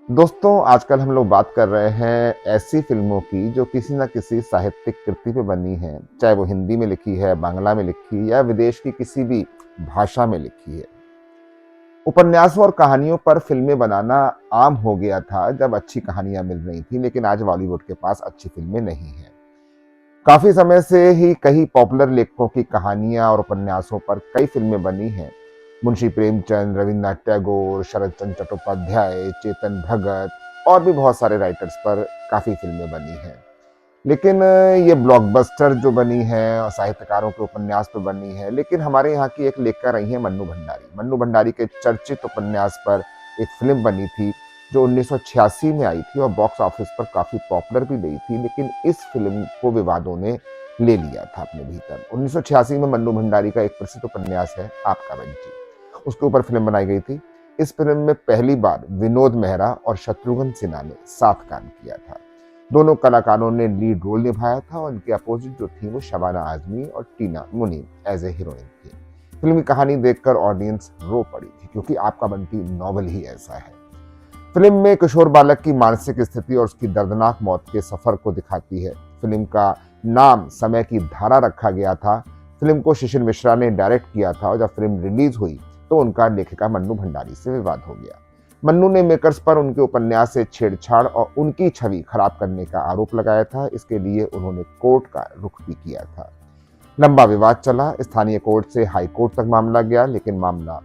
दोस्तों, आजकल हम लोग बात कर रहे हैं ऐसी फ़िल्मों की जो किसी न किसी साहित्यिक कृति पे बनी हैं, चाहे वो हिंदी में लिखी है, बांग्ला में लिखी या विदेश की किसी भी भाषा में लिखी है। उपन्यासों और कहानियों पर फ़िल्में बनाना आम हो गया था जब अच्छी कहानियाँ मिल रही थीं, लेकिन आज बॉलीवुड के पास अच्छी फ़िल्में नहीं हैं। काफ़ी समय से ही कई पॉपुलर लेखकों की कहानियाँ और उपन्यासों पर कई फ़िल्में बनी हैं। मुंशी प्रेमचंद, रवीन्द्रनाथ टैगोर, शरत चंद्र चट्टोपाध्याय, चेतन भगत और भी बहुत सारे राइटर्स पर काफ़ी फ़िल्में बनी हैं। लेकिन ये ब्लॉकबस्टर जो बनी है और साहित्यकारों के उपन्यास पे बनी है, लेकिन हमारे यहाँ की एक लेखिका रही हैं मन्नू भंडारी। मन्नू भंडारी के चर्चित उपन्यास पर एक फ़िल्म बनी थी, जो 1986 में आई थी और बॉक्स ऑफिस पर काफ़ी पॉपुलर भी रही थी, लेकिन इस फ़िल्म को विवादों ने ले लिया था अपने भीतर। 1986 में मन्नू भंडारी का एक प्रसिद्ध उपन्यास है आपका बंटी, उसके ऊपर फ़िल्म बनाई गई थी। इस फ़िल्म में पहली बार विनोद मेहरा और शत्रुघ्न सिन्हा ने साथ काम किया था। दोनों कलाकारों ने लीड रोल निभाया था और इनके अपोजिट जो थी वो शबाना आजमी और टीना मुनीम एज ए हीरोइन थी। फिल्म की कहानी देखकर ऑडियंस रो पड़ी थी, क्योंकि आपका बंटी नॉवल ही ऐसा है। फिल्म में किशोर बालक की मानसिक स्थिति और उसकी दर्दनाक मौत के सफर को दिखाती है। फिल्म का नाम समय की धारा रखा गया था। फिल्म को शिशिर मिश्रा ने डायरेक्ट किया था और जब फिल्म रिलीज हुई तो उनका लेखिका मन्नू भंडारी से विवाद हो गया। मन्नू ने मेकर्स पर उनके उपन्यास से छेड़छाड़ और उनकी छवि खराब करने का आरोप लगाया था। इसके लिए उन्होंने कोर्ट का रुख भी किया था। लंबा विवाद चला, स्थानीय कोर्ट से हाई कोर्ट तक मामला गया, लेकिन मामला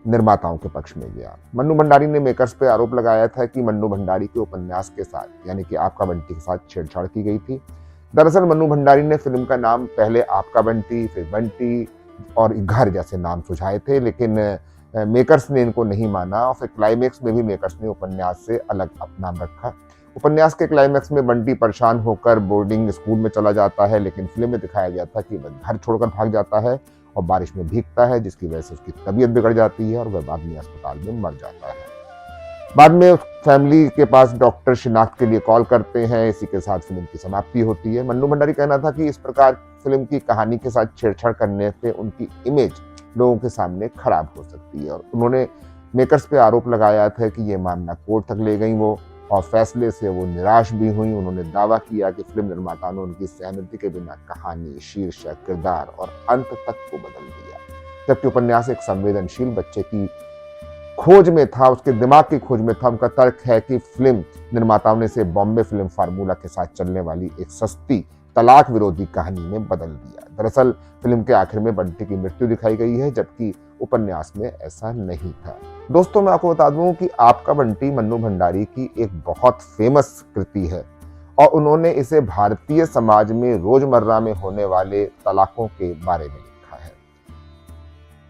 निर्माताओं के पक्ष में गया। मन्नू भंडारी ने मेकर्स पे आरोप लगाया था कि मन्नू भंडारी के उपन्यास के साथ, यानी कि आपका बंटी के साथ छेड़छाड़ की गई थी। दरअसल मन्नू भंडारी ने फिल्म का नाम पहले आपका बंटी, फिर बंटी और घर जैसे नाम सुझाए थे, लेकिन मेकर्स ने इनको नहीं माना और फिर क्लाइमेक्स में भी मेकर्स ने उपन्यास से अलग नाम रखा। उपन्यास के क्लाइमेक्स में बंटी परेशान होकर बोर्डिंग स्कूल में चला जाता है, लेकिन फिल्म में दिखाया गया था कि वह घर छोड़कर भाग जाता है और बारिश में भीगता है, जिसकी वजह से उसकी तबीयत बिगड़ जाती है और वह बाद में अस्पताल में मर जाता है। बाद में फैमिली के पास डॉक्टर शिनाख्त के लिए कॉल करते हैं। इसी के साथ फिल्म की समाप्ति होती है। मन्नू भंडारी कहना था कि इस प्रकार फिल्म की कहानी के साथ छेड़छाड़ करने से उनकी इमेज लोगों के सामने खराब हो सकती है और उन्होंने मेकर्स पे आरोप लगाया था कि ये मामला कोर्ट तक ले गई वो, और फैसले से वो निराश भी हुई। उन्होंने दावा किया कि फिल्म निर्माता ने उनकी सहमति के बिना कहानी, शीर्षक, किरदार और अंत तक को बदल दिया। जबकि उपन्यास एक संवेदनशील बच्चे की खोज में था, उसके दिमाग की खोज में था। उनका तर्क है कि फिल्म निर्माताओं ने इसे बॉम्बे फिल्म फार्मूला के साथ चलने वाली एक सस्ती तलाक विरोधी कहानी में बदल दिया। दरअसल फिल्म के आखिर में बंटी की मृत्यु दिखाई गई है, जबकि उपन्यास में ऐसा नहीं था। दोस्तों, मैं आपको बता दूं कि आपका बंटी मन्नू भंडारी की एक बहुत फेमस कृति है और उन्होंने इसे भारतीय समाज में रोजमर्रा में होने वाले तलाकों के बारे में लिखा है।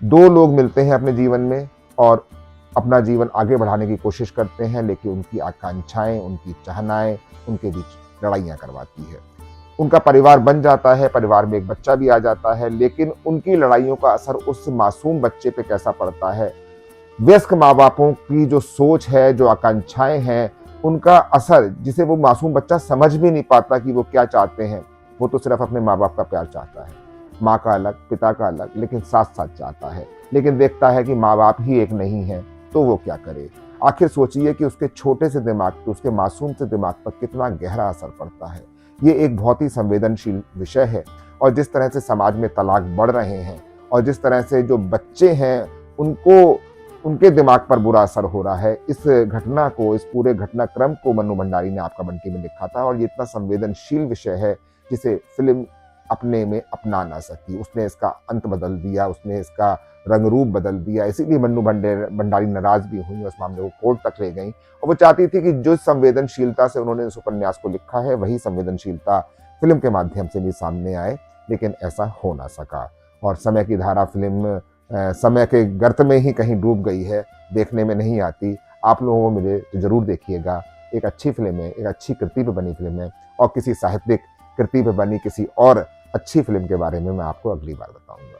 दो लोग मिलते हैं अपने जीवन में और अपना जीवन आगे बढ़ाने की कोशिश करते हैं, लेकिन उनकी आकांक्षाएं, उनकी चाहनाएं उनके बीच लड़ाइयां करवाती है। उनका परिवार बन जाता है, परिवार में एक बच्चा भी आ जाता है, लेकिन उनकी लड़ाइयों का असर उस मासूम बच्चे पे कैसा पड़ता है, वयस्क माँ बापों की जो सोच है, जो आकांक्षाएं हैं, उनका असर जिसे वो मासूम बच्चा समझ भी नहीं पाता कि वो क्या चाहते हैं। वो तो सिर्फ अपने माँ बाप का प्यार चाहता है, माँ का अलग, पिता का अलग, लेकिन साथ साथ चाहता है। लेकिन देखता है कि माँ बाप ही एक नहीं है, तो वो क्या करे। आखिर सोचिए कि उसके छोटे से दिमाग पे, उसके मासूम से दिमाग पर कितना गहरा असर पड़ता है। ये एक बहुत ही संवेदनशील विषय है और जिस तरह से समाज में तलाक बढ़ रहे हैं और जिस तरह से जो बच्चे हैं उनको, उनके दिमाग पर बुरा असर हो रहा है, इस घटना को, इस पूरे घटनाक्रम को मन्नू भंडारी ने आपका बंटी में लिखा था और ये इतना संवेदनशील विषय है जिसे फिल्म अपने में अपना ना सकी। उसने इसका अंत बदल दिया, उसने इसका रंग रूप बदल दिया। इसीलिए मन्नू भंडारी नाराज भी हुई, उस मामले को कोर्ट तक ले गई और वो चाहती थी कि जो संवेदनशीलता से उन्होंने इस उपन्यास को लिखा है, वही संवेदनशीलता फिल्म के माध्यम से भी सामने आए, लेकिन ऐसा हो ना सका। और समय की धारा फिल्म समय के गर्त में ही कहीं डूब गई है, देखने में नहीं आती। आप लोगों को मिले तो जरूर देखिएगा। एक अच्छी फिल्म है, एक अच्छी कृति पे बनी फिल्म है और किसी साहित्यिक कृति पे बनी किसी और अच्छी फिल्म के बारे में मैं आपको अगली बार बताऊंगा।